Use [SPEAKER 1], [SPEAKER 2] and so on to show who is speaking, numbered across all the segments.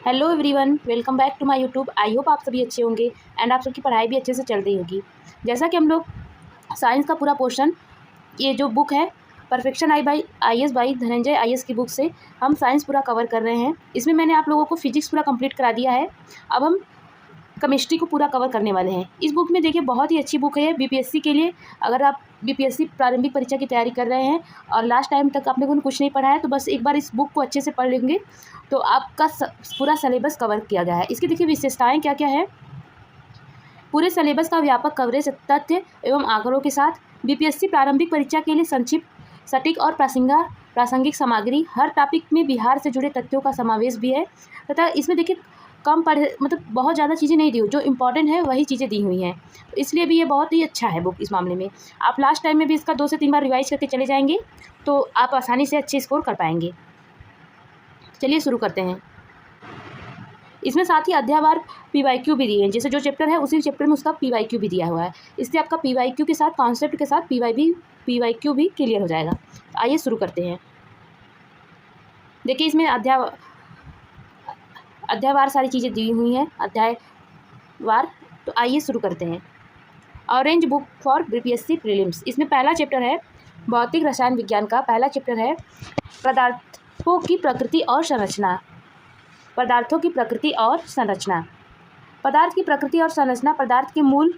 [SPEAKER 1] Hello everyone, welcome back to my YouTube. I hope आप सभी अच्छे होंगे एंड आप सबकी पढ़ाई भी अच्छे से चल रही होगी। जैसा कि हम लोग साइंस का पूरा पोर्शन, ये जो बुक है perfection I S by Dhananjay IAS की बुक से हम साइंस पूरा कवर कर रहे हैं। इसमें मैंने आप लोगों को फिजिक्स पूरा कंप्लीट करा दिया है। अब हम केमिस्ट्री को पूरा कवर करने वाले हैं। इस बुक में देखिए बहुत ही अच्छी बुक है BPSC के लिए। अगर आप BPSC प्रारंभिक परीक्षा की तैयारी कर रहे हैं और लास्ट टाइम तक आप लोगों ने कुछ नहीं पढ़ा है, तो बस एक बार इस बुक को अच्छे से पढ़ लेंगे तो आपका पूरा सिलेबस कवर किया गया है। इसकी देखिए विशेषताएं क्या क्या है। पूरे सिलेबस का व्यापक कवरेज तथ्य एवं आंकड़ों के साथ BPSC प्रारंभिक परीक्षा के लिए संक्षिप्त, सटीक और प्रासंगिक सामग्री। हर टॉपिक में बिहार से जुड़े तथ्यों का समावेश भी है तथा इसमें देखिए कम पढ़े मतलब बहुत ज़्यादा चीज़ें नहीं दी हुई, जो इम्पॉर्टेंट है वही चीज़ें दी हुई हैं। इसलिए भी ये बहुत ही अच्छा है बुक। इस मामले में आप लास्ट टाइम में भी इसका 2 से 3 बार रिवाइज करके चले जाएंगे तो आप आसानी से अच्छे स्कोर कर पाएंगे। चलिए शुरू करते हैं। इसमें साथ ही अध्यायवार PYQ भी दिए हैं। जैसे जो चैप्टर है उसी चैप्टर में उसका PYQ भी दिया हुआ है। इससे आपका PYQ के साथ कॉन्सेप्ट के साथ PYQ भी क्लियर हो जाएगा। आइए शुरू करते हैं। देखिए इसमें अध्यायवार सारी चीज़ें दी हुई हैं, अध्यायवार। तो आइए शुरू करते हैं। Orange book for BPSC prelims. इसमें पहला चैप्टर है भौतिक रसायन विज्ञान का। पहला चैप्टर है पदार्थों की प्रकृति और संरचना। पदार्थों की प्रकृति और संरचना। पदार्थ की प्रकृति और संरचना पदार्थ के मूल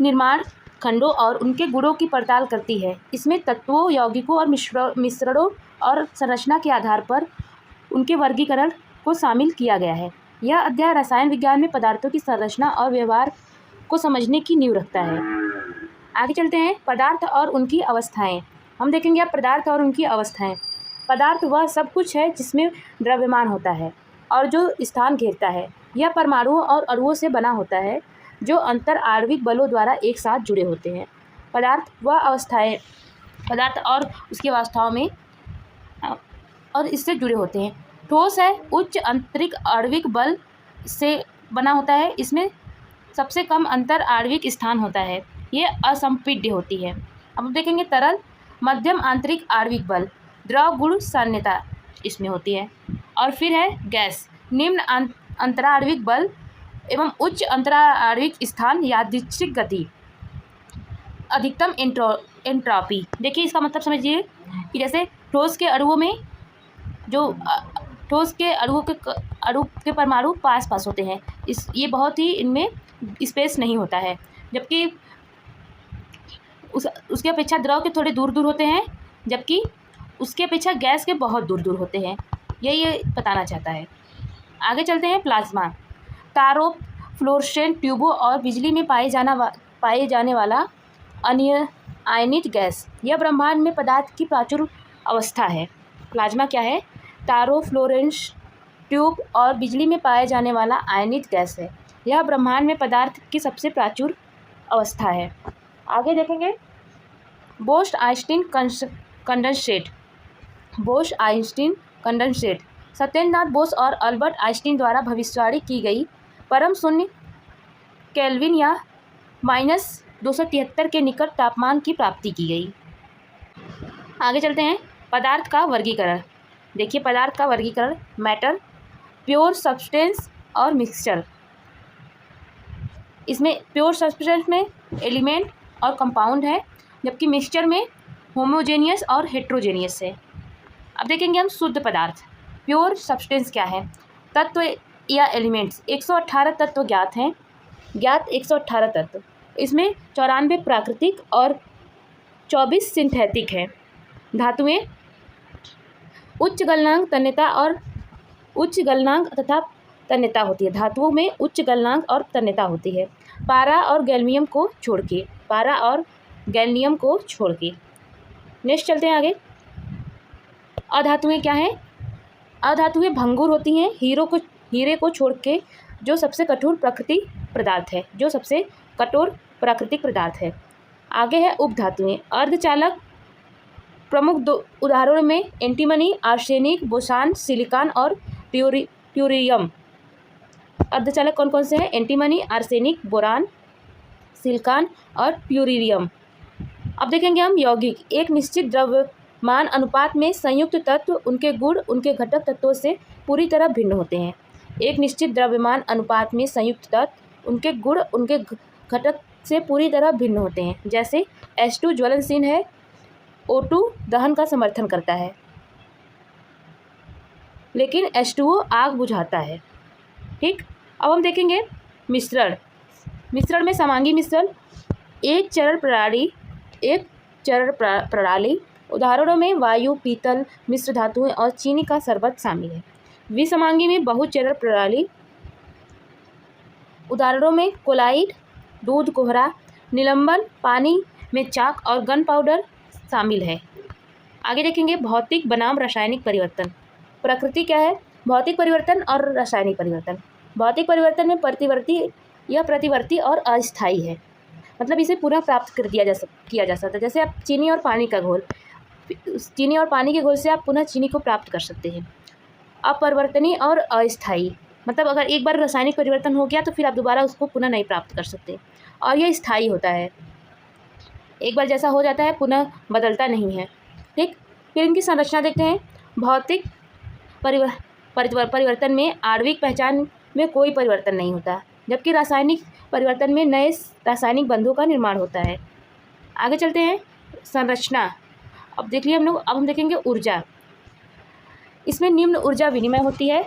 [SPEAKER 1] निर्माण खंडों और उनके गुणों की पड़ताल करती है। इसमें तत्वों, यौगिकों और मिश्रणों और संरचना के आधार पर उनके वर्गीकरण को शामिल किया गया है। यह अध्याय रसायन विज्ञान में पदार्थों की संरचना और व्यवहार को समझने की नींव रखता है। आगे चलते हैं। पदार्थ और उनकी अवस्थाएं। हम देखेंगे अब पदार्थ और उनकी अवस्थाएं। पदार्थ वह सब कुछ है जिसमें द्रव्यमान होता है और जो स्थान घेरता है। यह परमाणुओं और अणुओं से बना होता है जो अंतर आणविक बलों द्वारा एक साथ जुड़े होते हैं। पदार्थ वह अवस्थाएं, पदार्थ और उसकी अवस्थाओं में और इससे जुड़े होते हैं। ठोस है, उच्च आंतरिक आणविक बल से बना होता है। इसमें सबसे कम अंतर आणविक स्थान होता है। ये असंपीड्य होती है। अब देखेंगे तरल, मध्यम आंतरिक आणविक बल, द्रव गुण सान्यता इसमें होती है। और फिर है गैस, निम्न अंतराणविक बल एवं उच्च अंतराणविक स्थान, यादृच्छिक गति, अधिकतम एंट्रोपी। देखिए इसका मतलब समझिए कि जैसे ठोस के अणुओं में ठोस के अणु के परमाणु पास पास होते हैं। ये बहुत ही इनमें स्पेस नहीं होता है, जबकि उसके अपेक्षा द्रव के थोड़े दूर दूर होते हैं, जबकि उसके अपेक्षा गैस के बहुत दूर दूर होते हैं। ये बताना चाहता है। आगे चलते हैं। प्लाज्मा, तारों, फ्लोरोसेंट ट्यूबों और बिजली में पाए जाने वाला आयनित गैस। यह ब्रह्मांड में पदार्थ की प्राचुर अवस्था है। प्लाज्मा क्या है? तारों, फ्लोरेंस ट्यूब और बिजली में पाए जाने वाला आयनित गैस है। यह ब्रह्मांड में पदार्थ की सबसे प्राचुर अवस्था है। आगे देखेंगे। Boast-Einstein condensate. Boast-Einstein condensate Satyendranath Bose और अल्बर्ट आइंस्टीन द्वारा भविष्यवाणी की गई परम शून्य केल्विन या -273 के निकट तापमान की प्राप्ति की गई। आगे चलते हैं। पदार्थ का वर्गीकरण। देखिए पदार्थ का वर्गीकरण। मैटर, प्योर सब्सटेंस और मिक्सचर। इसमें प्योर सब्सटेंस में एलिमेंट और कंपाउंड है, जबकि मिक्सचर में होमोजेनियस और हेट्रोजेनियस है। अब देखेंगे हम शुद्ध पदार्थ। प्योर सब्सटेंस क्या है? तत्व या एलिमेंट्स। 118 तत्व ज्ञात हैं। 118 तत्व। इसमें 94 प्राकृतिक और 24 सिंथेटिक है। धातुएं उच्च गलनांक तथा तन्यता होती है। धातुओं में उच्च गलनांक और तन्यता होती है। पारा और गैलियम को छोड़ के। नेक्स्ट चलते हैं आगे। अधातुएं क्या हैं? अधातुएं भंगुर होती हैं हीरे को छोड़ के, जो सबसे कठोर प्राकृतिक पदार्थ है। आगे है उपधातुएं। अर्धचालक प्रमुख उदाहरणों में एंटीमनी, आर्सेनिक, बोसान, सिलिकॉन और ट्यूरियम। अर्धचालक कौन कौन से हैं? एंटीमनी, आर्सेनिक, बोरान, सिलिकॉन और ट्यूरियम। अब देखेंगे हम यौगिक। एक निश्चित द्रव्य मान अनुपात में संयुक्त तत्व उनके गुण उनके घटक तत्वों से पूरी तरह भिन्न होते हैं। एक निश्चित द्रव्यमान अनुपात में संयुक्त तत्व उनके गुण उनके घटक से पूरी तरह भिन्न होते हैं। जैसे H2 ज्वलनशील है, O2 दहन का समर्थन करता है, लेकिन H2O आग बुझाता है। ठीक, अब हम देखेंगे मिश्रण। मिश्रण में समांगी मिश्रण एक चरण प्रणाली। उदाहरणों में वायु, पीतल, मिश्र धातुएं और चीनी का शरबत शामिल है। विसमांगी में बहुचरण प्रणाली। उदाहरणों में कोलाइड, दूध कोहरा, निलंबन, पानी में चाक और गन पाउडर शामिल है। आगे देखेंगे भौतिक बनाम रासायनिक परिवर्तन। प्रकृति क्या है? भौतिक परिवर्तन और रासायनिक परिवर्तन। भौतिक परिवर्तन में प्रतिवर्ती और अस्थायी है, मतलब इसे पुनः प्राप्त किया जा सकता है। जैसे आप चीनी और पानी का घोल, चीनी और पानी के घोल से आप पुनः चीनी को प्राप्त कर सकते हैं। अपरिवर्तनीय और अस्थायी, मतलब अगर एक बार रासायनिक परिवर्तन हो गया तो फिर आप दोबारा उसको पुनः नहीं प्राप्त कर सकते। और यह स्थायी होता है, एक बार जैसा हो जाता है पुनः बदलता नहीं है। ठीक, फिर इनकी संरचना देखते हैं। भौतिक परिवर्तन में आणविक पहचान में कोई परिवर्तन नहीं होता, जबकि रासायनिक परिवर्तन में नए रासायनिक बंधों का निर्माण होता है। आगे चलते हैं संरचना। अब देख लिया हम लोग, अब हम देखेंगे ऊर्जा। इसमें निम्न ऊर्जा विनिमय होती है।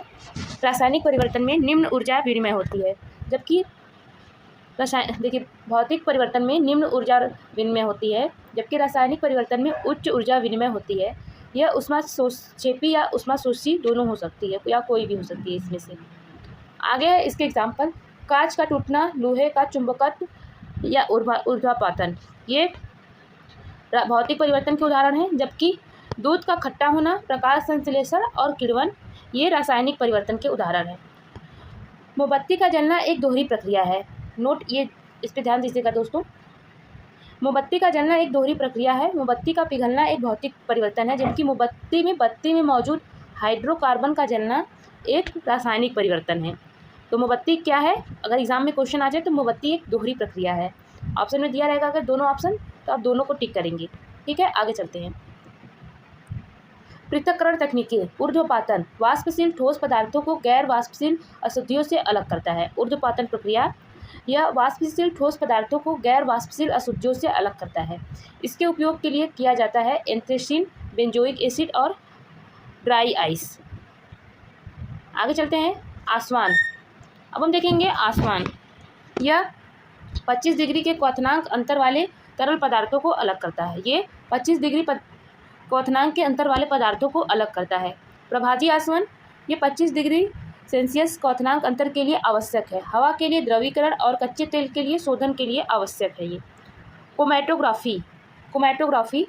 [SPEAKER 1] रासायनिक परिवर्तन में निम्न ऊर्जा विनिमय होती है, जबकि भौतिक परिवर्तन में निम्न ऊर्जा विनिमय होती है, जबकि रासायनिक परिवर्तन में उच्च ऊर्जा विनिमय होती है। यह ऊष्माक्षेपी या ऊष्माशोषी दोनों हो सकती है, या कोई भी हो सकती है इसमें से। आगे है इसके एग्जाम्पल। कांच का टूटना, लोहे का चुंबकत्व या ऊर्ध्वापातन, ये भौतिक परिवर्तन के उदाहरण हैं। जबकि दूध का खट्टा होना, प्रकाश संश्लेषण और किण्वन, ये रासायनिक परिवर्तन के उदाहरण हैं। मोमबत्ती का जलना एक दोहरी प्रक्रिया है। नोट, ये इस पर ध्यान दीजिएगा दोस्तों। मोमबत्ती का जलना एक दोहरी प्रक्रिया है। मोमबत्ती का पिघलना एक भौतिक परिवर्तन है, जबकि बत्ती में मौजूद हाइड्रोकार्बन का जलना एक रासायनिक परिवर्तन है। तो मोमबत्ती क्या है? अगर एग्जाम में क्वेश्चन आ जाए तो मोमबत्ती एक दोहरी प्रक्रिया है। ऑप्शन में दिया रहेगा अगर दोनों ऑप्शन, तो आप दोनों को टिक करेंगे। ठीक है, आगे चलते हैं। पृथक्करण तकनीकें। ऊर्ध्वपातन वाष्पशील ठोस पदार्थों को गैर वाष्पशील अशुद्धियों से अलग करता है। ऊर्ध्वपातन प्रक्रिया यह वाष्पशील ठोस पदार्थों को गैर वाष्पशील अशुद्धियों से अलग करता है। इसके उपयोग के लिए किया जाता है एंथ्रेसीन, बेंजोइक एसिड और ड्राई आइस। आगे चलते हैं आसमान। अब हम देखेंगे आसमान। यह 25 डिग्री के क्वथनांक अंतर वाले तरल पदार्थों को अलग करता है। ये 25 डिग्री क्वथनांक के अंतर वाले पदार्थों को अलग करता है। प्रभाजी आसवन, ये 25 डिग्री सेल्सियस क्वथनांक अंतर के लिए आवश्यक है। हवा के लिए द्रवीकरण और कच्चे तेल के लिए शोधन के लिए आवश्यक है ये। क्रोमैटोग्राफी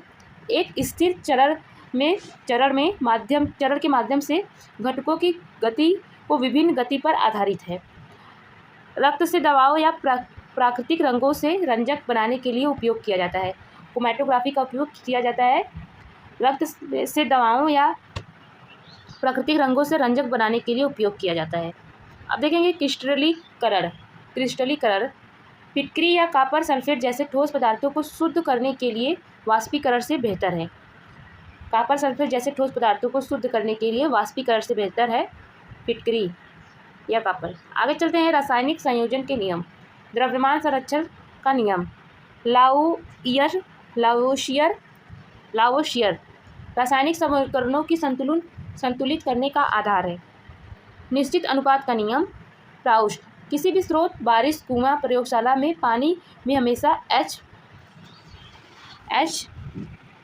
[SPEAKER 1] एक स्थिर चरण के माध्यम से घटकों की गति को विभिन्न गति पर आधारित है। रक्त से दवाओं या प्राकृतिक रंगों से रंजक बनाने के लिए उपयोग किया जाता है। क्रोमैटोग्राफी का उपयोग किया जाता है रक्त से दवाओं या प्राकृतिक रंगों से रंजक बनाने के लिए उपयोग किया जाता है। अब देखेंगे क्रिस्टलीकरण। फिटकरी या कॉपर सल्फेट जैसे ठोस पदार्थों को शुद्ध करने के लिए वाष्पीकरण से बेहतर है। कॉपर सल्फेट जैसे ठोस पदार्थों को शुद्ध करने के लिए वाष्पीकरण से बेहतर है फिटकरी या कॉपर। आगे चलते हैं रासायनिक संयोजन के नियम। द्रव्यमान संरक्षण का नियम लावोशियर रासायनिक समीकरणों की संतुलित करने का आधार है। निश्चित अनुपात का नियम प्राउस्ट, किसी भी स्रोत, बारिश, कुआं, प्रयोगशाला में पानी में हमेशा H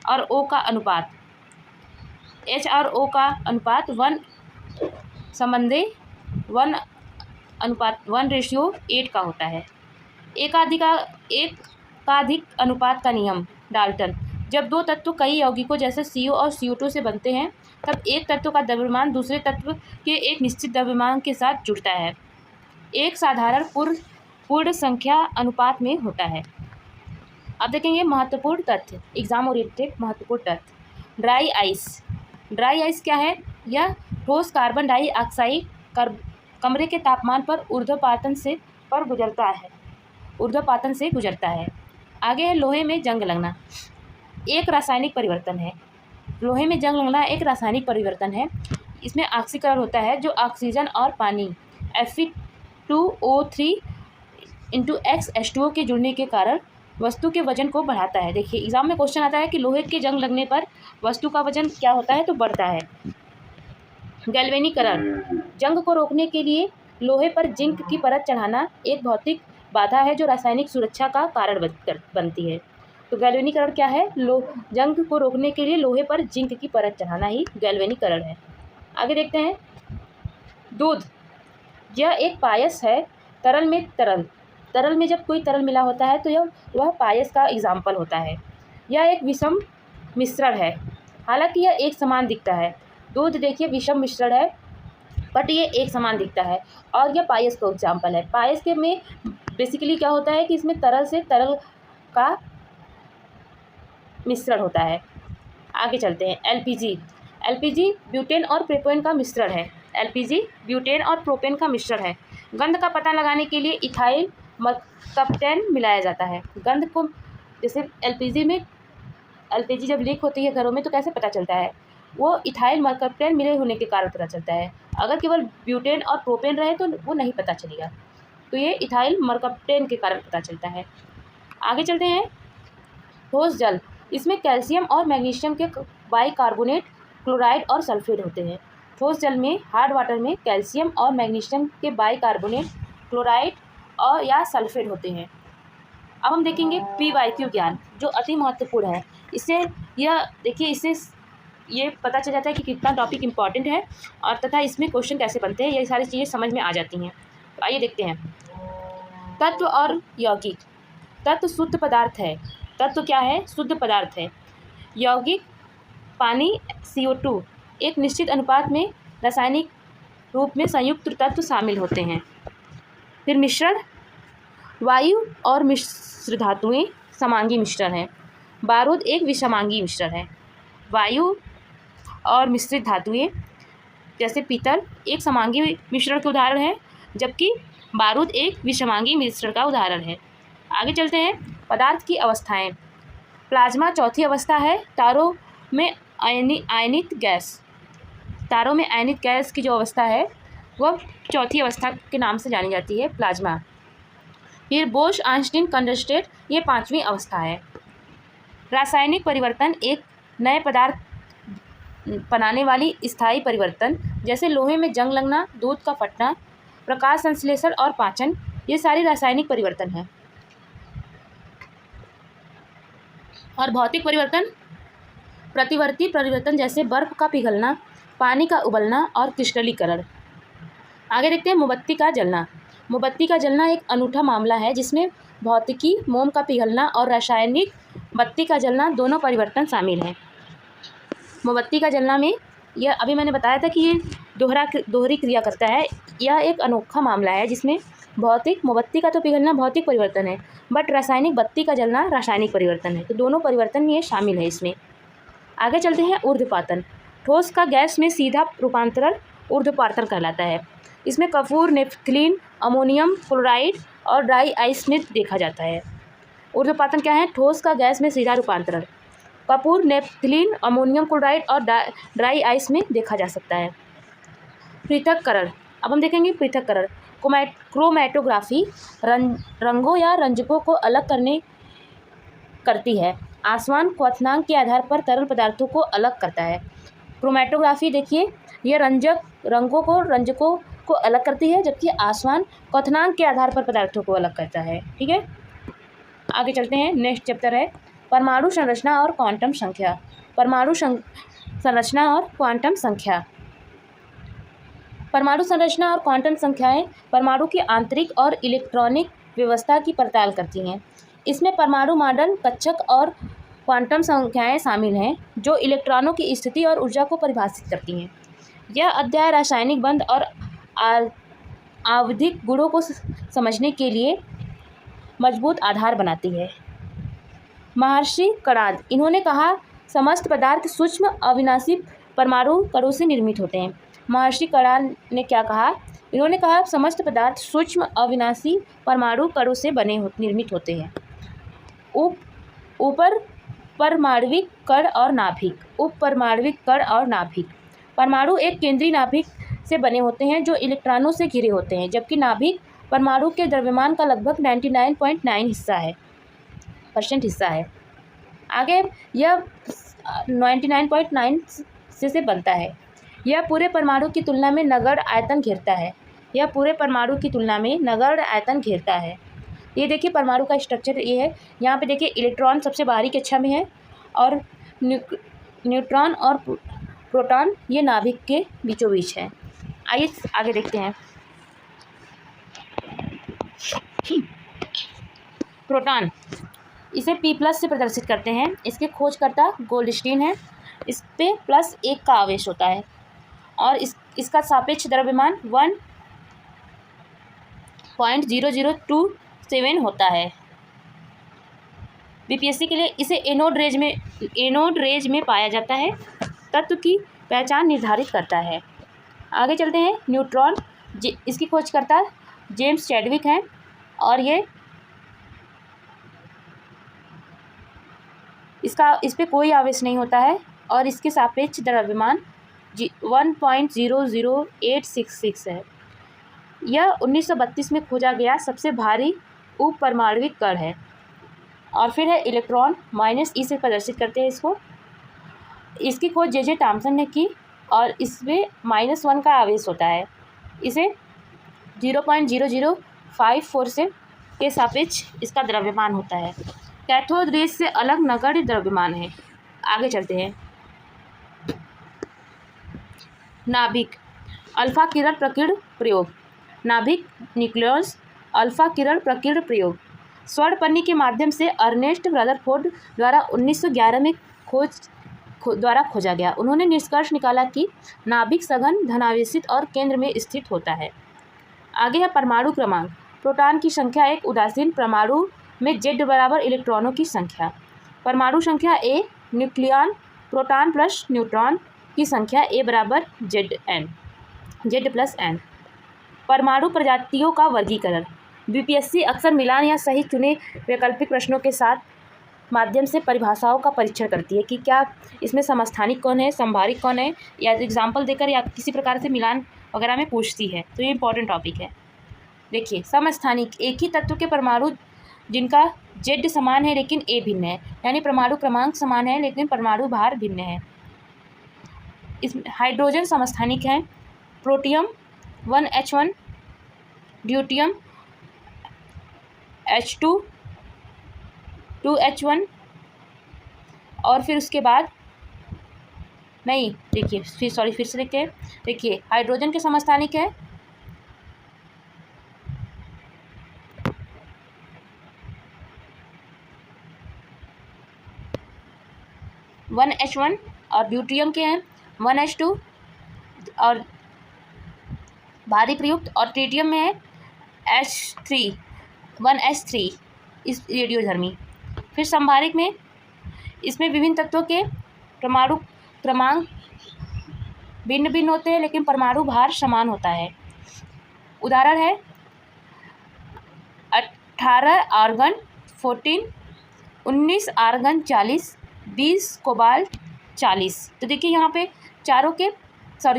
[SPEAKER 1] और O का अनुपात 1:8 का होता है। एकाधिक अनुपात का नियम डाल्टन, जब दो तत्व कई यौगिकों जैसे CO और CO2 से बनते हैं तब एक तत्व का द्रव्यमान दूसरे तत्व के एक निश्चित द्रव्यमान के साथ जुड़ता है। एक साधारण पूर्ण संख्या अनुपात में होता है। अब देखेंगे महत्वपूर्ण तथ्य, एग्जाम ओरिएंटेड महत्वपूर्ण तथ्य। ड्राई आइस क्या है? यह ठोस कार्बन डाइऑक्साइड कमरे के तापमान पर ऊर्ध्वपातन से गुजरता है। आगे है लोहे में जंग लगना, एक रासायनिक परिवर्तन है। लोहे में जंग लगना एक रासायनिक परिवर्तन है। इसमें ऑक्सीकरण होता है जो ऑक्सीजन और पानी Fe2O3 इंटू X H2O के जुड़ने के कारण वस्तु के वजन को बढ़ाता है। देखिए एग्जाम में क्वेश्चन आता है कि लोहे के जंग लगने पर वस्तु का वजन क्या होता है, तो बढ़ता है। गैल्वेनीकरण, जंग को रोकने के लिए लोहे पर जिंक की परत चढ़ाना एक भौतिक बाधा है जो रासायनिक सुरक्षा का कारण बनती है। तो गैल्वेनीकरण क्या है, जंग को रोकने के लिए लोहे पर जिंक की परत चढ़ाना ही गैल्वेनीकरण है। आगे देखते हैं दूध, यह एक पायस है। तरल में जब कोई तरल मिला होता है तो वह पायस का एग्जाम्पल होता है। यह एक विषम मिश्रण है, हालांकि यह एक समान दिखता है। दूध देखिए विषम मिश्रण है बट ये एक समान दिखता है और यह पायस का एग्जाम्पल है। पायस के में बेसिकली क्या होता है कि इसमें तरल से तरल का मिश्रण होता है। आगे चलते हैं एलपीजी ब्यूटेन और प्रोपेन का मिश्रण है। एलपीजी ब्यूटेन और प्रोपेन का मिश्रण है। गंध का पता लगाने के लिए इथाइल मरकप्टेन मिलाया जाता है। गंध को जैसे एलपीजी जब लीक होती है घरों में तो कैसे पता चलता है, वो इथाइल मरकप्टेन मिले होने के कारण पता चलता है। अगर केवल ब्यूटेन और प्रोपेन रहे तो वो नहीं पता चलेगा, तो ये इथाइल मरकप्टेन के कारण पता चलता है। आगे चलते हैं ठोस जल, इसमें कैल्शियम और मैग्नीशियम के बाइकार्बोनेट, क्लोराइड और सल्फेट होते हैं। ठोस जल में हार्ड वाटर में कैल्शियम और मैग्नीशियम के बाइकार्बोनेट, क्लोराइड और या सल्फेट होते हैं। अब हम देखेंगे PYQ ज्ञान जो अति महत्वपूर्ण है। इससे ये पता चल जाता है कि कितना टॉपिक इम्पॉर्टेंट है और तथा इसमें क्वेश्चन कैसे बनते हैं, ये सारी चीज़ें समझ में आ जाती हैं। तो आइए देखते हैं तत्व और यौगिक। तत्व शुद्ध पदार्थ है। तत्व क्या है, शुद्ध पदार्थ है। यौगिक पानी CO2 एक निश्चित अनुपात में रासायनिक रूप में संयुक्त तत्व शामिल होते हैं। फिर मिश्रण, वायु और मिश्र धातुएं समांगी मिश्रण है। बारूद एक विषमांगी मिश्रण है। वायु और मिश्रित धातुएं जैसे पीतल एक समांगी मिश्रण के उदाहरण है, जबकि बारूद एक विषमांगी मिश्रण का उदाहरण है। आगे चलते हैं पदार्थ की अवस्थाएं। प्लाज्मा चौथी अवस्था है। तारों में आयनित गैस की जो अवस्था है वह चौथी अवस्था के नाम से जानी जाती है, प्लाज्मा। फिर बोश आइंस्टीन कंडेंसेट ये पांचवी अवस्था है। रासायनिक परिवर्तन एक नए पदार्थ बनाने वाली स्थायी परिवर्तन, जैसे लोहे में जंग लगना, दूध का फटना, प्रकाश संश्लेषण और पाचन, ये सारी रासायनिक परिवर्तन है। और भौतिक परिवर्तन प्रतिवर्ती परिवर्तन जैसे बर्फ का पिघलना, पानी का उबलना और क्रिस्टलीकरण। आगे देखते हैं मोमबत्ती का जलना। मोमबत्ती का जलना एक अनूठा मामला है जिसमें भौतिकी मोम का पिघलना और रासायनिक बत्ती का जलना दोनों परिवर्तन शामिल हैं। मोमबत्ती का जलना में यह अभी मैंने बताया था कि ये दोहरी क्रिया करता है। यह एक अनोखा मामला है जिसमें मोमबत्ती का तो पिघलना भौतिक परिवर्तन है बट रासायनिक बत्ती का जलना रासायनिक परिवर्तन है, तो दोनों परिवर्तन ये शामिल है इसमें। आगे चलते हैं ऊर्ध्वपातन। ठोस का गैस में सीधा रूपांतरण ऊर्ध्वपातन कहलाता है। इसमें कपूर, नेफ्थलीन, अमोनियम क्लोराइड और ड्राई आइस में देखा जाता है। ऊर्ध्वपातन क्या है, ठोस का गैस में सीधा रूपांतरण कपूर, नेफ्थलीन, अमोनियम क्लोराइड और ड्राई आइस में देखा जा सकता है। पृथक्करण, अब हम देखेंगे पृथक्करण। क्रोमैटोग्राफी रंगों या रंजकों को अलग करती है। आसमान क्वथनांक के आधार पर तरल पदार्थों को अलग करता है। क्रोमैटोग्राफी देखिए यह रंजकों को अलग करती है, जबकि आसमान क्वथनांक के आधार पर पदार्थों को अलग करता है। ठीक है, आगे चलते हैं। नेक्स्ट चैप्टर है परमाणु संरचना और क्वांटम संख्या। परमाणु संरचना और क्वांटम संख्या। परमाणु संरचना और क्वांटम संख्याएं परमाणु की आंतरिक और इलेक्ट्रॉनिक व्यवस्था की पड़ताल करती हैं। इसमें परमाणु मॉडल, कक्षक और क्वांटम संख्याएं शामिल हैं जो इलेक्ट्रॉनों की स्थिति और ऊर्जा को परिभाषित करती हैं। यह अध्याय रासायनिक बंध और आवधिक गुणों को समझने के लिए मजबूत आधार बनाती है। महर्षि कणाद, इन्होंने कहा समस्त पदार्थ सूक्ष्म अविनाशी परमाणु कणों से निर्मित होते हैं। महर्षि कणाद ने क्या कहा, इन्होंने कहा समस्त पदार्थ सूक्ष्म अविनाशी परमाणु कणों से निर्मित होते हैं। ऊपर परमाणविक कण और नाभिक। उपपरमाणविक कण और नाभिक। परमाणु एक केंद्रीय नाभिक से बने होते हैं जो इलेक्ट्रॉनों से घिरे होते हैं, जबकि नाभिक परमाणु के द्रव्यमान का लगभग 99.9 हिस्सा है। आगे यह 99.9 से बनता है। यह पूरे परमाणु की तुलना में नगण्य आयतन घेरता है। यह पूरे परमाणु की तुलना में नगण्य आयतन घेरता है। ये देखिए परमाणु का स्ट्रक्चर ये है। यहाँ पे देखिए इलेक्ट्रॉन सबसे बाहरी कक्षा में है और न्यूट्रॉन और प्रोटॉन ये नाभिक के बीचों बीच है। आइए आगे देखते हैं। प्रोटॉन, इसे P+ से प्रदर्शित करते हैं। इसके खोजकर्ता गोल्डस्टीन है। इस पे +1 का आवेश होता है और इसका सापेक्ष द्रव्यमान 1.0027 होता है। बीपीएससी के लिए इसे एनोड रेज में पाया जाता है। तत्व की पहचान निर्धारित करता है। आगे चलते हैं। न्यूट्रॉन, इसकी खोजकर्ता जेम्स चैडविक हैं और इस पे कोई आवेश नहीं होता है और इसके सापेक्ष द्रव्यमान 1.00866 है। यह 1932 में खोजा गया सबसे भारी उपपरमाणविक कण है। और फिर है इलेक्ट्रॉन, -e से प्रदर्शित करते हैं इसको। इसकी खोज जे थॉम्सन ने की और इसमें -1 का आवेश होता है। इसे 0.0054 से के सापेक्ष इसका द्रव्यमान होता है। कैथोड रेज से अलग नगण्य द्रव्यमान है। आगे चलते हैं। नाभिक, अल्फा किरण प्रकीर्ण प्रयोग। नाभिक न्यूक्लियस अल्फा किरण प्रकीर्ण प्रयोग स्वर्ण पन्नी के माध्यम से अर्नेस्ट रदरफोर्ड द्वारा 1911 में खोजा गया। उन्होंने निष्कर्ष निकाला कि नाभिक सघन, धनावेशित और केंद्र में स्थित होता है। आगे है परमाणु क्रमांक। प्रोटॉन की संख्या एक उदासीन परमाणु में Z बराबर इलेक्ट्रॉनों की संख्या। परमाणु संख्या A, nucleon proton plus neutron की संख्या A बराबर Z+N। परमाणु प्रजातियों का वर्गीकरण। बीपीएससी अक्सर मिलान या सही चुने वैकल्पिक प्रश्नों के साथ माध्यम से परिभाषाओं का परीक्षण करती है कि क्या इसमें समस्थानिक कौन है, संभारिक कौन है, या एग्जाम्पल देकर या किसी प्रकार से मिलान वगैरह में पूछती है। तो ये इंपॉर्टेंट टॉपिक है। देखिए, समस्थानिक, एक ही तत्व के परमाणु जिनका Z समान है लेकिन A भिन्न है, यानी परमाणु क्रमांक समान है लेकिन परमाणु भार भिन्न है। इस हाइड्रोजन समस्थानिक है। Protium 1H1, deuterium H2 2H1 और फिर उसके बाद फिर से देखते हैं। देखिए, हाइड्रोजन के समस्थानिक है (1H1) और ड्यूटियम के हैं 1H2 और भारी प्रयुक्त, और ट्रिटियम में है H3 1H3 इस रेडियोधर्मी। फिर संभारिक में इसमें विभिन्न तत्वों के परमाणु क्रमांक भिन्न भिन्न होते हैं लेकिन परमाणु भार समान होता है। उदाहरण है 18 आर्गन 14, 19 आर्गन 40, 20 कोबाल्ट 40। तो देखिए यहाँ पे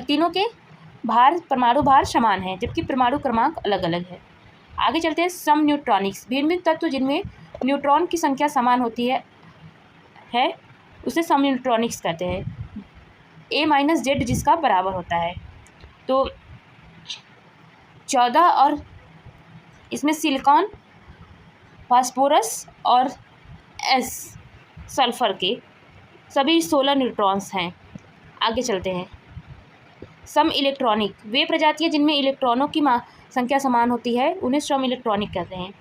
[SPEAKER 1] तीनों के भार परमाणु भार समान है जबकि परमाणु क्रमांक अलग अलग है। आगे चलते हैं। सम न्यूट्रॉनिक्स, भिन्न भिन्न तत्व जिनमें न्यूट्रॉन की संख्या समान होती है उसे सम न्यूट्रॉनिक्स कहते हैं। A-Z जिसका बराबर होता है। तो 14 और इसमें सिलिकॉन, फास्फोरस और S सल्फर के सभी 16 न्यूट्रॉन्स हैं। आगे चलते हैं। सम इलेक्ट्रॉनिक, वे प्रजातियां जिनमें इलेक्ट्रॉनों की संख्या समान होती है उन्हें सम इलेक्ट्रॉनिक कहते हैं।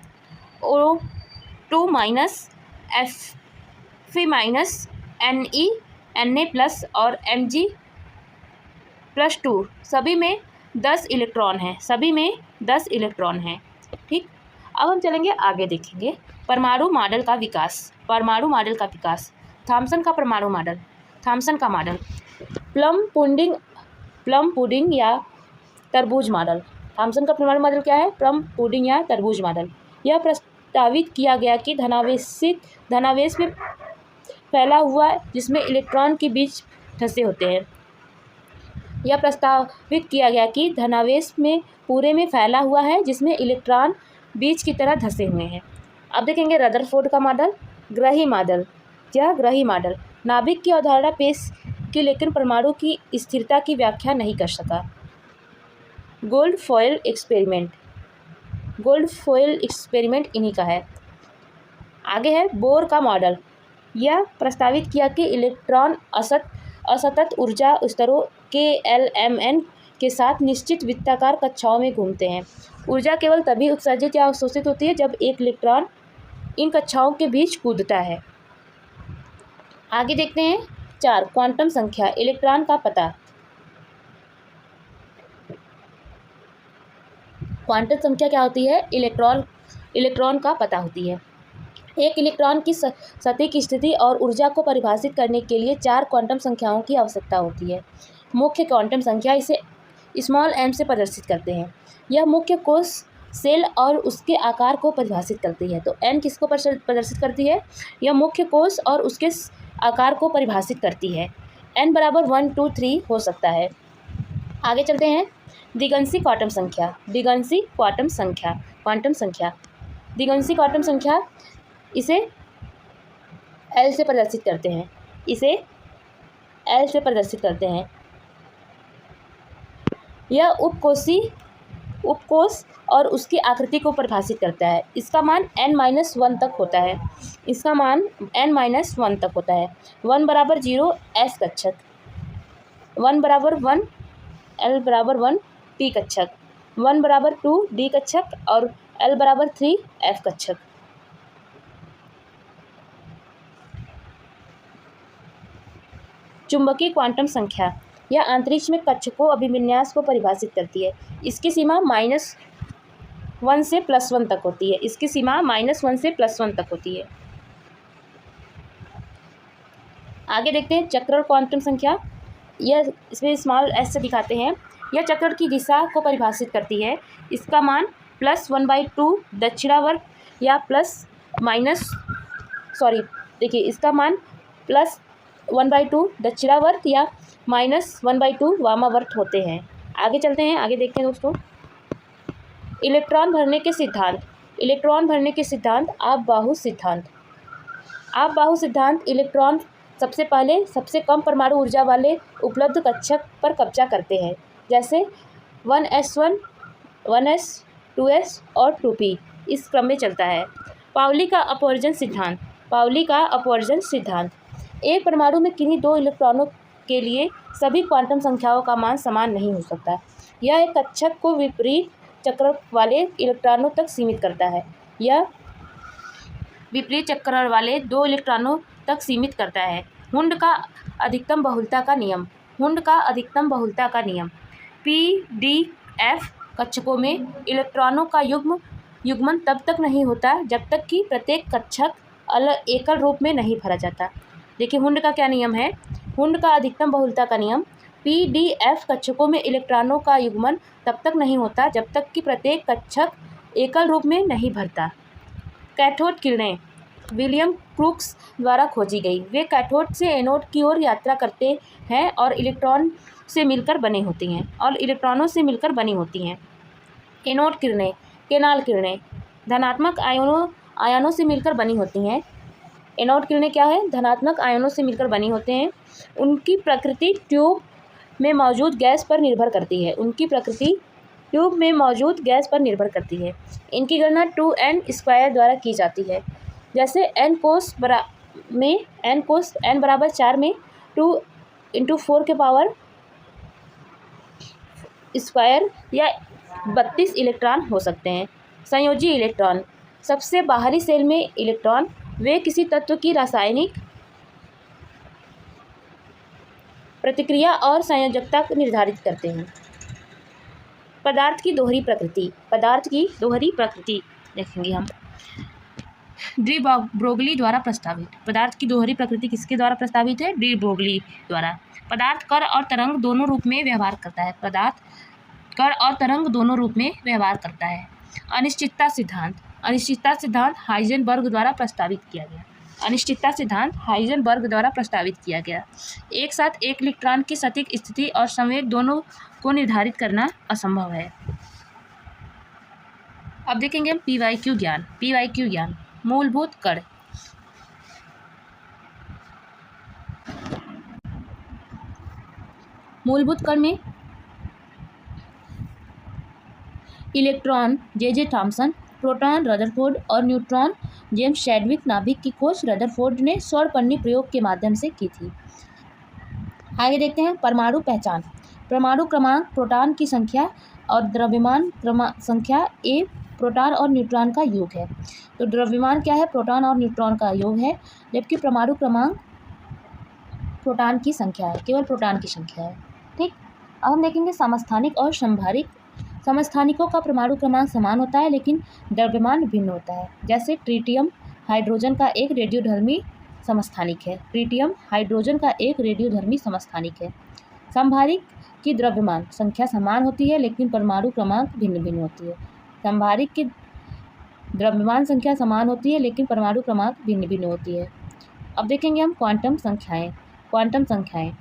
[SPEAKER 1] O2 minus, Fe minus, Ne, Na plus और Mg+2 सभी में 10 इलेक्ट्रॉन हैं। ठीक, अब हम चलेंगे आगे, देखेंगे परमाणु मॉडल का विकास। थॉम्सन का परमाणु मॉडल। थॉम्सन का मॉडल प्लम पुडिंग या तरबूज मॉडल। थॉम्सन का परमाणु मॉडल क्या है? प्लम पुडिंग या तरबूज मॉडल। यह प्रस्तावित किया गया कि धनावेश में फैला हुआ जिसमें इलेक्ट्रॉन के बीच धंसे होते हैं। यह प्रस्तावित किया गया कि धनावेश में पूरे में फैला हुआ है जिसमें इलेक्ट्रॉन बीज की तरह धंसे हुए हैं। अब देखेंगे रदरफोर्ड का मॉडल, ग्रही मॉडल। यह ग्रही मॉडल नाभिक की अवधारणा पेश की लेकिन परमाणु की स्थिरता की व्याख्या नहीं कर सका। Gold foil experiment, gold foil experiment इन्हीं का है। आगे है बोर का मॉडल। यह प्रस्तावित किया कि इलेक्ट्रॉन असतत ऊर्जा स्तरों के LMN के साथ निश्चित वृत्ताकार कक्षाओं में घूमते हैं। ऊर्जा केवल तभी उत्सर्जित या अवशोषित होती है जब एक इलेक्ट्रॉन इन कक्षाओं के बीच कूदता है। आगे देखते हैं 4 क्वांटम संख्या, इलेक्ट्रॉन का पता। क्वांटम संख्या क्या होती है? इलेक्ट्रॉन का पता होती है। एक इलेक्ट्रॉन की सटीक स्थिति और ऊर्जा को परिभाषित करने के लिए 4 क्वांटम संख्याओं की आवश्यकता होती है। मुख्य क्वांटम संख्या इसे स्मॉल m से प्रदर्शित करते हैं। यह मुख्य कोश सेल और उसके आकार को परिभाषित करती है। तो n किसको प्रदर्शित करती है? यह मुख्य कोश और उसके आकार को परिभाषित करती है। n बराबर 1, 2, 3 हो सकता है। आगे चलते हैं द्विगंशी क्वांटम संख्या। द्विगंशी क्वांटम संख्या द्विगंशी क्वांटम संख्या इसे L से प्रदर्शित करते हैं। यह उपकोश और उसकी आकृति को परिभाषित करता है। इसका मान n-1 तक होता है। 1 बराबर 0 S कक्षक, 1 बराबर 1 L बराबर 1 P कक्षक, 1 बराबर 2 D कक्षक और L बराबर 3 F कक्षक। चुंबकीय क्वांटम संख्या यह अंतरिक्ष में कक्षकों अभिविन्यास को परिभाषित करती है। इसकी सीमा -1 से +1 तक होती है। आगे देखते हैं चक्र और क्वांटम संख्या। यह इसमें स्मॉल s से दिखाते हैं। यह चक्र की दिशा को परिभाषित करती है। इसका मान +1/2 दक्षिणावर्त या इसका मान +1/2 दक्षिणावर्त या -1/2 वामावर्त होते हैं। आगे चलते हैं, आगे देखते हैं दोस्तों इलेक्ट्रॉन भरने के सिद्धांत आप-बाहु सिद्धांत इलेक्ट्रॉन सबसे पहले सबसे कम परमाणु ऊर्जा वाले उपलब्ध कक्षक पर कब्जा करते हैं, जैसे 1s1, 1s, 2s और 2p इस क्रम में चलता है। पाउली का अपवर्जन सिद्धांत एक परमाणु में किन्हीं 2 इलेक्ट्रॉनों के लिए सभी क्वांटम संख्याओं का मान समान नहीं हो सकता। यह एक कक्षक को विपरीत चक्र वाले इलेक्ट्रॉनों तक सीमित करता है। हुंड का अधिकतम बहुलता का नियम PDF कक्षकों में इलेक्ट्रॉनों का युग्मन तब तक नहीं होता जब तक कि प्रत्येक कक्षक एकल रूप में नहीं भरा जाता। देखिए हुंड का क्या नियम है? हुंड का अधिकतम बहुलता का नियम PDF कक्षकों में इलेक्ट्रॉनों का युग्मन तब तक नहीं होता जब तक कि प्रत्येक कक्षक एकल रूप में नहीं भरता। कैथोड किरणें विलियम क्रूक्स द्वारा खोजी गई। वे कैथोड से एनोड की ओर यात्रा करते हैं और इलेक्ट्रॉनों से मिलकर बनी होती हैं। एनोड किरणें केनाल किरणें धनात्मक आयनों से मिलकर बनी होती हैं। एनोड किरणें क्या है? धनात्मक आयनों से मिलकर बनी होते हैं। उनकी प्रकृति ट्यूब में मौजूद गैस पर निर्भर करती है। इनकी गणना 2n² द्वारा की जाती है। जैसे n बराबर 4 में 2 × 4 के पावर स्क्वायर या 32 इलेक्ट्रॉन हो सकते हैं। संयोजी इलेक्ट्रॉन सबसे बाहरी सेल में इलेक्ट्रॉन वे किसी तत्व की रासायनिक प्रतिक्रिया और संयोजकता को निर्धारित करते हैं। पदार्थ की दोहरी प्रकृति देखेंगे हम। डी ब्रोगली द्वारा प्रस्तावित। पदार्थ की दोहरी प्रकृति किसके द्वारा प्रस्तावित है? डी ब्रोगली द्वारा। पदार्थ कण और तरंग दोनों रूप में व्यवहार करता है। अनिश्चितता सिद्धांत हाइजेनबर्ग द्वारा प्रस्तावित किया गया। अनिश्चितता सिद्धांत हाइजेनबर्ग द्वारा प्रस्तावित किया गया। एक साथ एक इलेक्ट्रॉन की सटीक स्थिति और संवेग दोनों को निर्धारित करना असंभव है। अब देखेंगे हम PYQ ज्ञान। PYQ ज्ञान मूलभूत कण। मूलभूत कण में electron J.J. Thomson, proton Rutherford और न्यूट्रॉन जेम्स चैडविक नाभिक की खोज रदरफोर्ड ने स्वरपन्नी प्रयोग के माध्यम से की थी। आगे देखते हैं परमाणु पहचान। परमाणु क्रमांक प्रोटॉन की संख्या और द्रव्यमान संख्या ए प्रोटॉन और न्यूट्रॉन का योग है। तो द्रव्यमान क्या है? प्रोटॉन और न्यूट्रॉन का योग है, जबकि परमाणु क्रमांक प्रोटॉन की संख्या है, केवल प्रोटॉन की संख्या है। ठीक, अब हम देखेंगे समस्थानिक और संभारिक। समस्थानिकों का परमाणु क्रमांक समान होता है लेकिन द्रव्यमान भिन्न होता है। जैसे ट्रिटियम हाइड्रोजन का एक रेडियोधर्मी समस्थानिक है। ट्रिटियम हाइड्रोजन का एक रेडियोधर्मी समस्थानिक है। संभारिक की द्रव्यमान संख्या समान होती है लेकिन परमाणु क्रमांक भिन्न भिन्न होती है। संभारिक की द्रव्यमान संख्या समान होती है लेकिन परमाणु क्रमांक भिन्न भिन्न होती है। अब देखेंगे हम क्वांटम संख्याएं। क्वांटम संख्याएं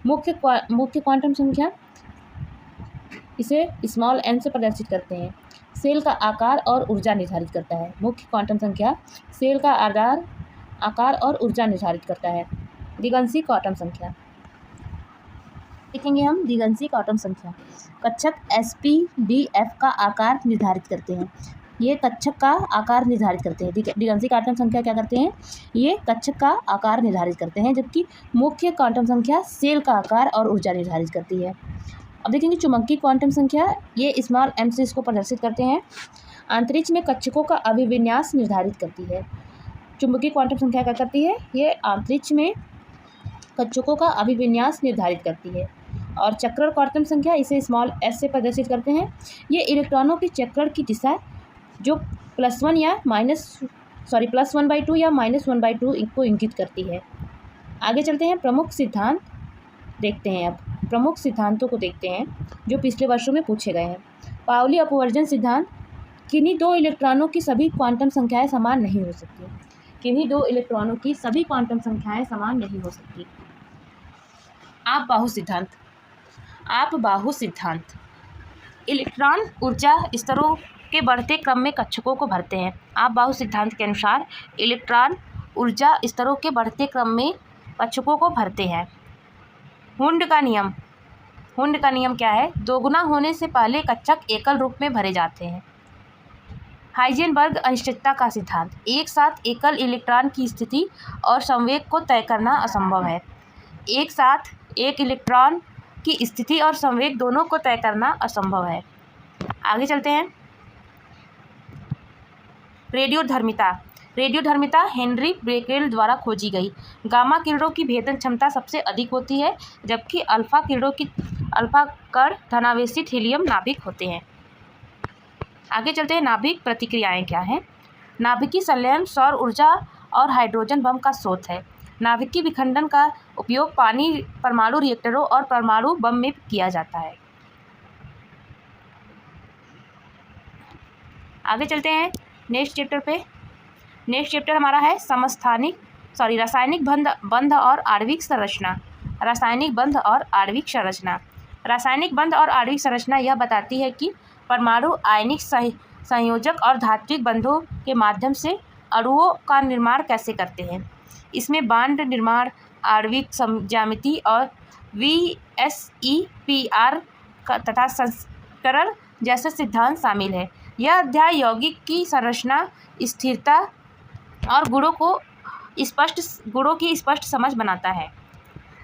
[SPEAKER 1] मुख्य क्वांटम संख्या इसे स्मॉल n से प्रदर्शित करते हैं। सेल का आकार और ऊर्जा निर्धारित करता है। मुख्य क्वांटम संख्या सेल का आकार और ऊर्जा निर्धारित करता है। दिगंशी क्वांटम संख्या देखेंगे हम। दिगंशी क्वांटम संख्या कक्षक SPDF का आकार निर्धारित करते हैं। ये कक्षक का आकार निर्धारित करते हैं। दिगंशी क्वांटम संख्या क्या करते हैं? ये कक्षक का आकार निर्धारित करते हैं, जबकि मुख्य क्वांटम संख्या सेल का आकार और ऊर्जा निर्धारित करती है। अब देखेंगे चुंबकीय क्वांटम संख्या। ये स्मॉल m से इसको प्रदर्शित करते हैं। अंतरिक्ष में कक्षकों का अभिविन्यास निर्धारित करती है। चुंबकीय क्वांटम संख्या क्या करती है? ये अंतरिक्ष में कक्षकों का अभिविन्यास निर्धारित करती है। और चक्रण क्वांटम संख्या इसे स्मॉल s से प्रदर्शित करते हैं। ये इलेक्ट्रॉनों की चक्रण की दिशा जो +1 या +1/2 या -1/2 को इंगित करती है। आगे चलते हैं प्रमुख सिद्धांत देखते हैं। अब प्रमुख सिद्धांतों को देखते हैं जो पिछले वर्षों में पूछे गए हैं। पाउली अपवर्जन सिद्धांत। किन्हीं दो इलेक्ट्रॉनों की सभी क्वांटम संख्याएं समान नहीं हो सकती। किन्हीं दो इलेक्ट्रॉनों की सभी क्वांटम संख्याएं समान नहीं हो सकती। आप-बाहु सिद्धांत। आप-बाहु सिद्धांत इलेक्ट्रॉन ऊर्जा स्तरों के बढ़ते क्रम में कक्षकों को भरते हैं। आप-बाहु सिद्धांत के अनुसार इलेक्ट्रॉन ऊर्जा स्तरों के बढ़ते क्रम में कक्षकों को भरते हैं। हुंड का नियम। हुंड का नियम क्या है? दोगुना होने से पहले कक्षक एकल रूप में भरे जाते हैं। हाइजेनबर्ग अनिश्चितता का सिद्धांत। एक साथ एकल इलेक्ट्रॉन की स्थिति और संवेग को तय करना असंभव है। एक साथ एक इलेक्ट्रॉन की स्थिति और संवेग दोनों को तय करना असंभव है। आगे चलते हैं। रेडियोधर्मिता। रेडियोधर्मिता हेनरी बेकेरेल द्वारा खोजी गई। गामा किरणों की भेदन क्षमता सबसे अधिक होती है, जबकि अल्फा कण धनावेशित हीलियम नाभिक होते हैं। आगे चलते हैं। नाभिक प्रतिक्रियाएं क्या हैं? नाभिकीय संलयन सौर ऊर्जा और हाइड्रोजन बम का स्रोत है। नाभिकीय विखंडन का उपयोग परमाणु रिएक्टरों और परमाणु बम में किया जाता है। आगे चलते हैं नेक्स्ट चैप्टर पे। नेक्स्ट चैप्टर हमारा है रासायनिक बंध और आणविक संरचना। रासायनिक बंध और आणविक संरचना। रासायनिक बंध और आणविक संरचना यह बताती है कि परमाणु आयनिक संयोजक और धात्विक बंधों के माध्यम से अणुओं का निर्माण कैसे करते हैं। इसमें बांड निर्माण, आणविक ज्यामिति और VSEPR तथा संस्करण जैसे सिद्धांत शामिल है। यह अध्याय यौगिक की संरचना, स्थिरता और गुणों की स्पष्ट समझ बनाता है।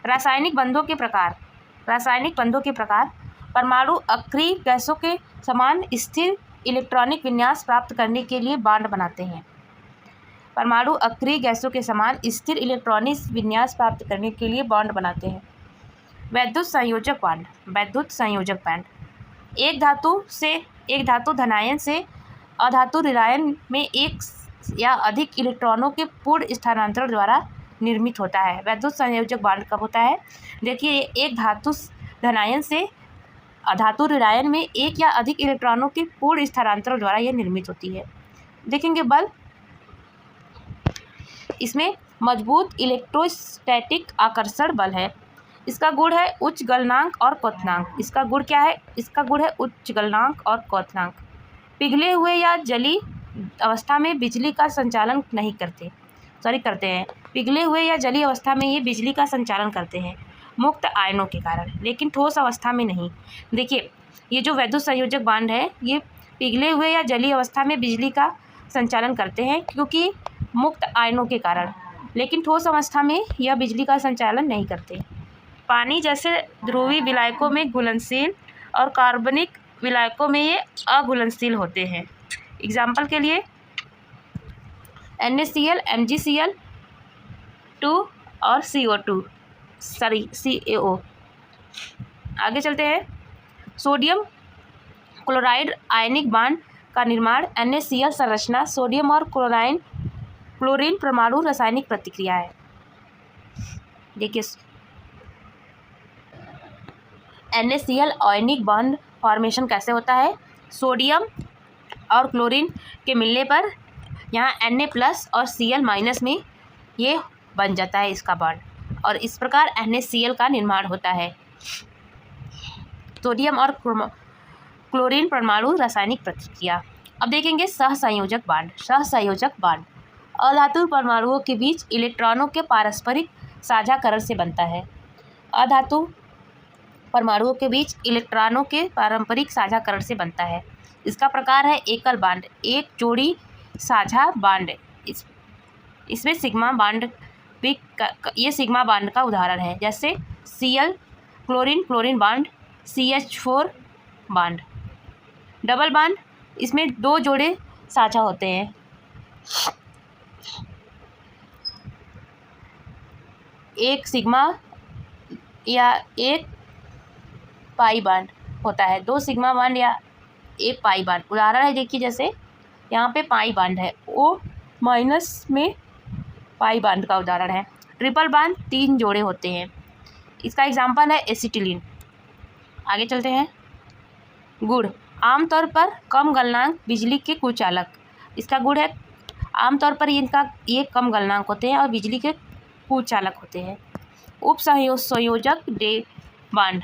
[SPEAKER 1] रासायनिक बंधों के प्रकार। रासायनिक बंधों के प्रकार। परमाणु अक्रिय गैसों के समान स्थिर इलेक्ट्रॉनिक विन्यास प्राप्त करने के लिए बांड बनाते हैं। परमाणु अक्रिय गैसों के समान स्थिर इलेक्ट्रॉनिक विन्यास प्राप्त करने के लिए बॉन्ड बनाते हैं। वैद्युत संयोजक बांड। वैद्युत संयोजक बांड एक धातु धनायन से अधातु ऋणायन में एक या अधिक इलेक्ट्रॉनों के पूर्ण स्थानांतरण द्वारा निर्मित होता है। वैद्युत संयोजक बांड कब होता है? देखिए, एक धातु धनायन से अधातु ऋणायन में एक या अधिक इलेक्ट्रॉनों के पूर्ण स्थानांतरण द्वारा यह निर्मित होती है। देखेंगे बल। इसमें मजबूत इलेक्ट्रोस्टैटिक आकर्षण बल है। इसका गुण है उच्च गलनांक और क्वथनांक। इसका गुण क्या है? इसका गुण है उच्च गलनांक और क्वथनांक। पिघले हुए या जली अवस्था में बिजली का संचालन नहीं करते करते हैं। पिघले हुए या जली अवस्था में ये बिजली का संचालन करते हैं मुक्त आयनों के कारण, लेकिन ठोस अवस्था में नहीं। देखिए, ये जो वैद्युत संयोजक बांड है ये पिघले हुए या जली अवस्था में बिजली का संचालन करते हैं क्योंकि मुक्त आयनों के कारण, लेकिन ठोस अवस्था में यह बिजली का संचालन नहीं करते। पानी जैसे ध्रुवीय विलायकों में घुलनशील और कार्बनिक विलायकों में ये अघुलनशील होते हैं। एग्जाम्पल के लिए NaCl, MgCl2 और CO. आगे चलते हैं। सोडियम क्लोराइड आयनिक बांड का निर्माण NaCl संरचना सोडियम और क्लोरीन परमाणु रासायनिक प्रतिक्रिया है। देखिए, NaCl आयनिक बॉन्ड फॉर्मेशन कैसे होता है? सोडियम और क्लोरीन के मिलने पर यहाँ Na+ और Cl- में ये बन जाता है इसका बॉन्ड, और इस प्रकार NaCl का निर्माण होता है। सोडियम और क्लोरीन परमाणु रासायनिक प्रतिक्रिया। अब देखेंगे सहसंयोजक बांड। सहसंयोजक बांड अधातु परमाणुओं के बीच इलेक्ट्रॉनों के पारस्परिक साझाकरण से बनता है। अधातु परमाणुओं के बीच इलेक्ट्रॉनों के पारंपरिक साझाकरण से बनता है। इसका प्रकार है एकल बांड, एक जोड़ी साझा बांड। इसमें सिग्मा बांड भी ये सिग्मा बांड का उदाहरण है, जैसे Cl chlorine bond, CH4 bond. Double bond, इसमें दो जोड़े साझा होते हैं। एक सिग्मा या एक पाई बांड होता है, दो सिग्मा बांड या एक पाई बांड। उदाहरण है, देखिए जैसे यहाँ पे पाई बांड है, O- में पाई बांड का उदाहरण है। ट्रिपल बांड 3 जोड़े होते हैं, इसका एग्जाम्पल है एसिटिलीन। आगे चलते हैं। गुण आमतौर पर कम गलनांक बिजली के कुचालक। इसका गुण है आमतौर पर ये कम गलनांक होते हैं और बिजली के कुचालक होते हैं। उप संयोजक बांड।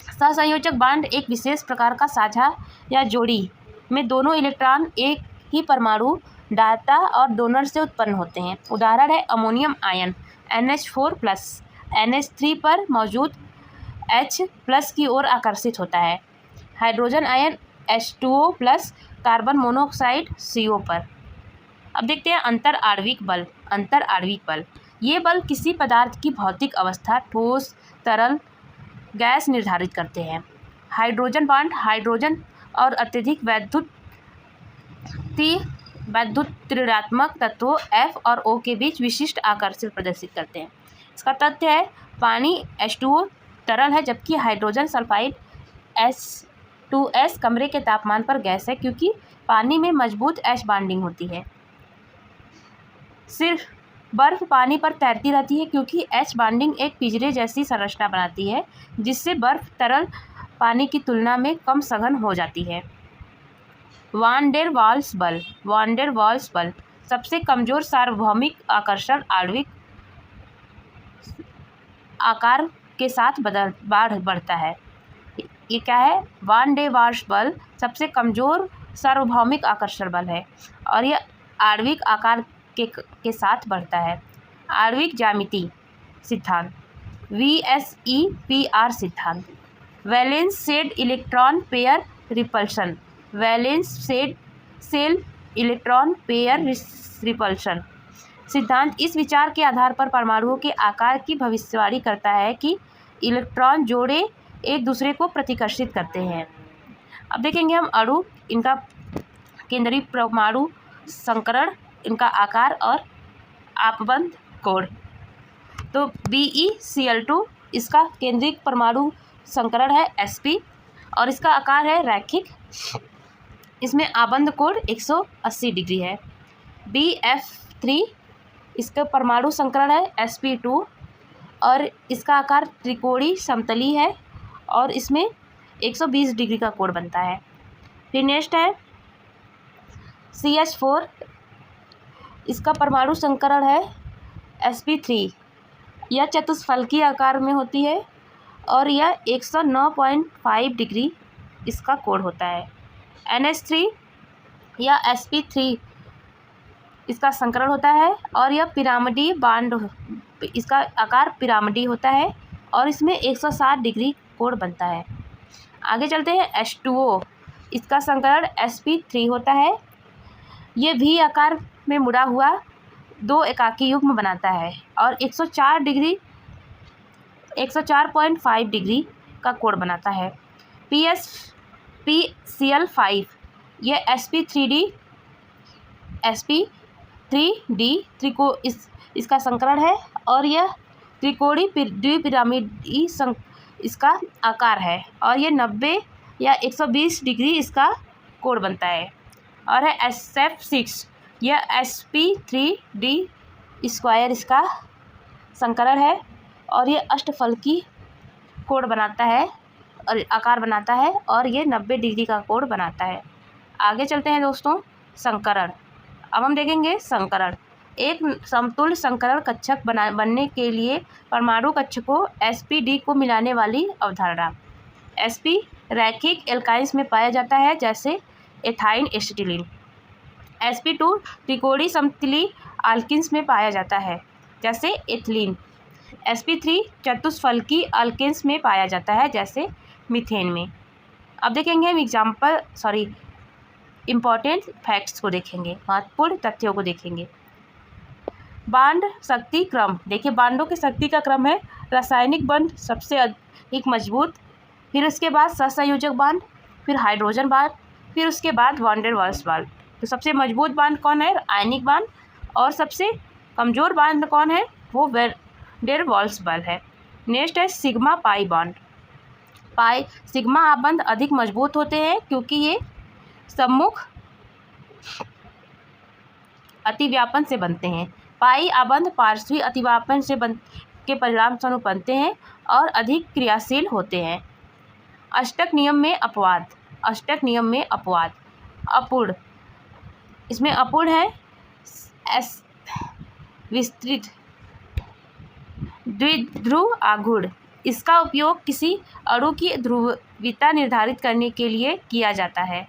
[SPEAKER 1] सहसंयोजक बांड एक विशेष प्रकार का साझा या जोड़ी में दोनों इलेक्ट्रॉन एक ही परमाणु दाता और डोनर से उत्पन्न होते हैं। उदाहरण है अमोनियम आयन NH4+ NH3 पर मौजूद H+ की ओर आकर्षित होता है। Hydrogen ion H2O+ carbon monoxide CO पर। अब देखते हैं अंतर आणविक बल। अंतर आणविक बल, ये बल किसी पदार्थ की भौतिक अवस्था ठोस, तरल, गैस निर्धारित करते हैं। हाइड्रोजन बांड हाइड्रोजन और अत्यधिक वैद्युत ऋणात्मक तत्वों F और O के बीच विशिष्ट आकर्षण प्रदर्शित करते हैं। इसका तथ्य है पानी H2O तरल है, जबकि हाइड्रोजन सल्फाइड H2S कमरे के तापमान पर गैस है, क्योंकि पानी में मजबूत H बाइंडिंग होती है। सिर्फ बर्फ पानी पर तैरती रहती है, क्योंकि H बाइंडिंग एक पिंजरे जैसी संरचना बनाती है, जिससे बर्फ तरल पानी की तुलना में कम सघन हो जाती है। वान डेर वाल्स बल। वान डेर वाल्स बल सबसे कमजोर सार्वभौमिक आकर्षण आणविक आकार के साथ बढ़ता है। ये क्या है? वान डेर वाल्स बल सबसे कमजोर सार्वभौमिक आकर्षण बल है और यह आणविक आकार के साथ बढ़ता है। आणविक ज्यामिति सिद्धांत VSEPR सिद्धांत। Valence shell electron pair repulsion. Valence shell electron pair repulsion सिद्धांत इस विचार के आधार पर परमाणुओं के आकार की भविष्यवाणी करता है कि इलेक्ट्रॉन जोड़े एक दूसरे को प्रतिकर्षित करते हैं। अब देखेंगे हम अणु, इनका केंद्रीय परमाणु संकरण, इनका आकार और आपबंध कोण। तो BeCl2 इसका केंद्रीय परमाणु संकरण है sp और इसका आकार है रैखिक। इसमें आबंध कोण 180 डिग्री है। BF3 इसका परमाणु संकरण है sp2 और इसका आकार त्रिकोणीय समतली है और इसमें 120 डिग्री का कोण बनता है। फिर नेक्स्ट है CH4 इसका परमाणु संकरण है sp3। यह चतुष्फलकीय आकार में होती है और यह 109.5 डिग्री इसका कोण होता है। NH3 या sp3 इसका संकरण होता है और यह पिरामिडी बांड, इसका आकार पिरामिडी होता है और इसमें 160 डिग्री कोण बनता है। आगे चलते हैं। H2O इसका संकरण sp3 होता है। ये भी आकार में मुड़ा हुआ 2 एकाकी युग्म बनाता है और 104.5 डिग्री का कोण बनाता है। PCl5 यह sp3d इसका संकरण है और यह त्रिकोणीय द्विपिरामिडी इसका आकार है और ये 90 या 120 डिग्री इसका कोण बनता है। और है SF6 यह sp3d स्क्वायर इसका संकरण है और ये अष्टफलकीय कोण बनाता है और आकार बनाता है और ये 90 डिग्री का कोण बनाता है। आगे चलते हैं दोस्तों। संकरण, अब हम देखेंगे संकरण। एक समतुल्य संकरण कक्षक बनने के लिए परमाणु कक्षकों sp-d को मिलाने वाली अवधारणा। sp रैखिक एल्काइंस में पाया जाता है जैसे एथाइन एसिटिलीन। sp2 त्रिकोणीय समतलीय अल्किन्स में पाया जाता है जैसे एथिलीन। sp3 चतुष्फलकीय अल्केन्स में पाया जाता है जैसे मीथेन में। अब देखेंगे हम इम्पॉर्टेंट फैक्ट्स को देखेंगे, महत्वपूर्ण तथ्यों को देखेंगे। बांड शक्ति क्रम, देखिए बांडों की शक्ति का क्रम है रासायनिक बंध सबसे अधिक मजबूत, फिर उसके बाद सहसंयोजक बांड, फिर हाइड्रोजन बांड, फिर उसके बाद वैन डेर वाल्स बांड। तो सबसे मजबूत बांड कौन है? आयनिक बांड। और सबसे कमज़ोर बांड कौन है? वो वैन डेर वाल्स बांड है। नेक्स्ट है सिग्मा पाई बांड। सिग्मा आबंध अधिक मजबूत होते हैं क्योंकि ये सम्मुख अतिव्यापन से बनते हैं। पाई आबंध पार्श्वी अतिव्यापन से के परिणाम स्वरूप बनते हैं और अधिक क्रियाशील होते हैं। अष्टक नियम में अपवाद। अपूर्ण, इसमें अपूर्ण है विस्तृत द्विध्रुव आघूर्ण। इसका उपयोग किसी अणु की ध्रुवीयता निर्धारित करने के लिए किया जाता है।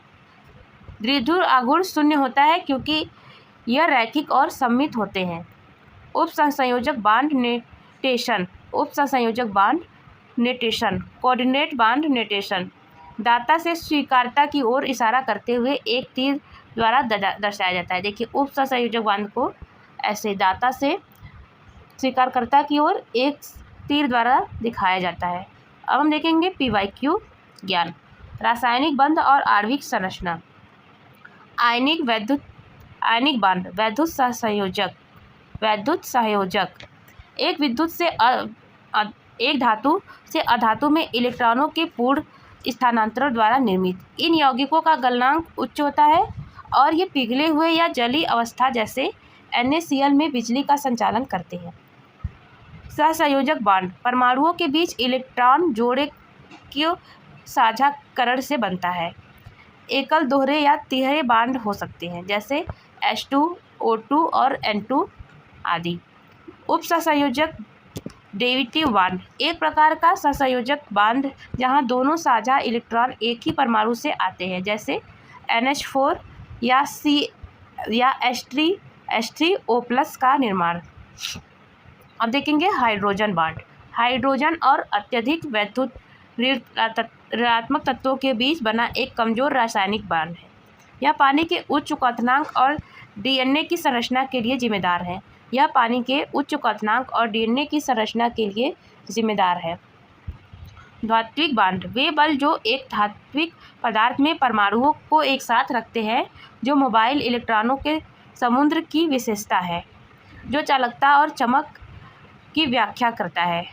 [SPEAKER 1] द्विध्रुव आघूर्ण शून्य होता है क्योंकि यह रैखिक और सममित होते हैं। उपसंयोजक बांड नेटेशन, कोऑर्डिनेट बांड नेटेशन, दाता से स्वीकारता की ओर इशारा करते हुए एक तीर द्वारा दर्शाया जाता है। देखिए उपसंयोजक बांड को ऐसे दाता से स्वीकारकर्ता की ओर एक तीर द्वारा दिखाया जाता है। अब हम देखेंगे PYQ ज्ञान। रासायनिक बंध और आणविक संरचना। आयनिक बांड, वैद्युत सहसंयोजक। एक धातु से अधातु में इलेक्ट्रॉनों के पूर्ण स्थानांतरण द्वारा निर्मित। इन यौगिकों का गलनांक उच्च होता है और ये पिघले हुए या जलीय अवस्था जैसे NaCl में बिजली का संचालन करते हैं। सहसंयोजक बांड परमाणुओं के बीच इलेक्ट्रॉन जोड़े के साझाकरण से बनता है। एकल, दोहरे या तिहरे बांड हो सकते हैं जैसे H2, O2 और N2 आदि। उपसहसंयोजक डेरिवेटिव बांड एक प्रकार का सहसंयोजक बांड जहां दोनों साझा इलेक्ट्रॉन एक ही परमाणु से आते हैं जैसे NH4 या H3O+ का निर्माण। अब देखेंगे हाइड्रोजन बांड। हाइड्रोजन और अत्यधिक वैद्युत ऋणात्मक तत्वों के बीच बना एक कमजोर रासायनिक बांड है। यह पानी के उच्च क्वथनांक और DNA की संरचना के लिए जिम्मेदार है। धात्विक बांड वे बल जो एक धात्विक पदार्थ में परमाणुओं को एक साथ रखते हैं, जो मोबाइल इलेक्ट्रॉनों के समुद्र की विशेषता है, जो चालकता और चमक की व्याख्या करता है।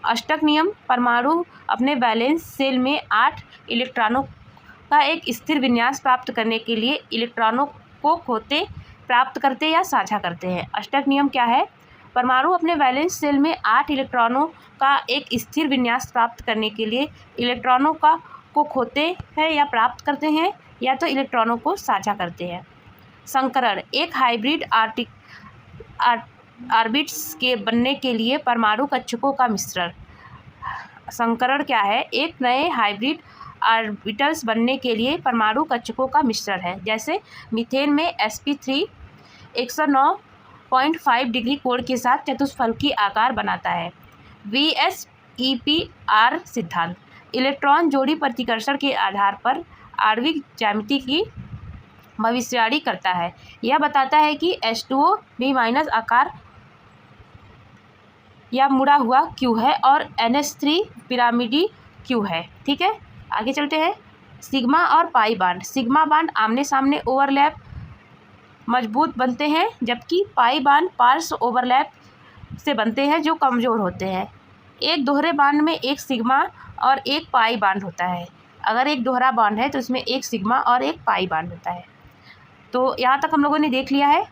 [SPEAKER 1] अष्टक नियम परमाणु अपने वैलेंस शेल में 8 इलेक्ट्रॉनों का एक स्थिर विन्यास प्राप्त करने के लिए इलेक्ट्रॉनों को खोते, प्राप्त करते या साझा करते हैं। अष्टक नियम क्या है? परमाणु अपने वैलेंस शेल में 8 इलेक्ट्रॉनों का एक स्थिर विन्यास प्राप्त करने के लिए इलेक्ट्रॉनों को खोते हैं या प्राप्त करते हैं या तो इलेक्ट्रॉनों को साझा करते हैं। संकरण एक हाइब्रिड ऑर्बिट्स के बनने के लिए परमाणु कक्षकों का मिश्रण। संकरण क्या है? एक नए हाइब्रिड ऑर्बिटल्स बनने के लिए परमाणु कक्षकों का मिश्रण है। जैसे मीथेन में sp3 109.5 डिग्री कोण के साथ चतुष्फलकी आकार बनाता है। VSEPR सिद्धांत इलेक्ट्रॉन जोड़ी प्रतिकर्षण के आधार पर आणविक ज्यामिति की भविष्यवाणी करता है। यह बताता है कि H2O B- आकार या मुड़ा हुआ क्यों है और NH3 पिरामिडी क्यों है। ठीक है, आगे चलते हैं। सिग्मा और पाई बांड। सिग्मा बांड आमने सामने ओवरलैप मजबूत बनते हैं, जबकि पाई बांड पार्श्व ओवरलैप से बनते हैं जो कमज़ोर होते हैं। एक दोहरे बांड में एक सिग्मा और एक पाई बांड होता है। अगर एक दोहरा बांड है तो इसमें एक सिग्मा और एक पाई बांड होता है। तो यहाँ तक हम लोगों ने देख लिया है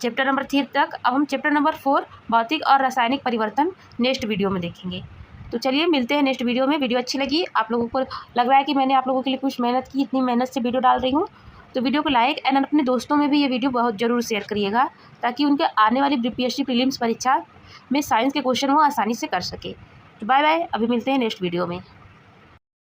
[SPEAKER 1] चैप्टर नंबर 3 तक। अब हम चैप्टर नंबर 4 भौतिक और रासायनिक परिवर्तन नेक्स्ट वीडियो में देखेंगे। तो चलिए मिलते हैं नेक्स्ट वीडियो में। वीडियो अच्छी लगी, आप लोगों को लग रहा है कि मैंने आप लोगों के लिए कुछ मेहनत की, इतनी मेहनत से वीडियो डाल रही हूँ, तो वीडियो को लाइक एंड अपने दोस्तों में भी ये वीडियो बहुत ज़रूर शेयर करिएगा, ताकि उनके आने वाली BPSC प्रीलिम्स परीक्षा में साइंस के क्वेश्चन वो आसानी से कर सके। तो बाय बाय, अभी मिलते हैं नेक्स्ट वीडियो में।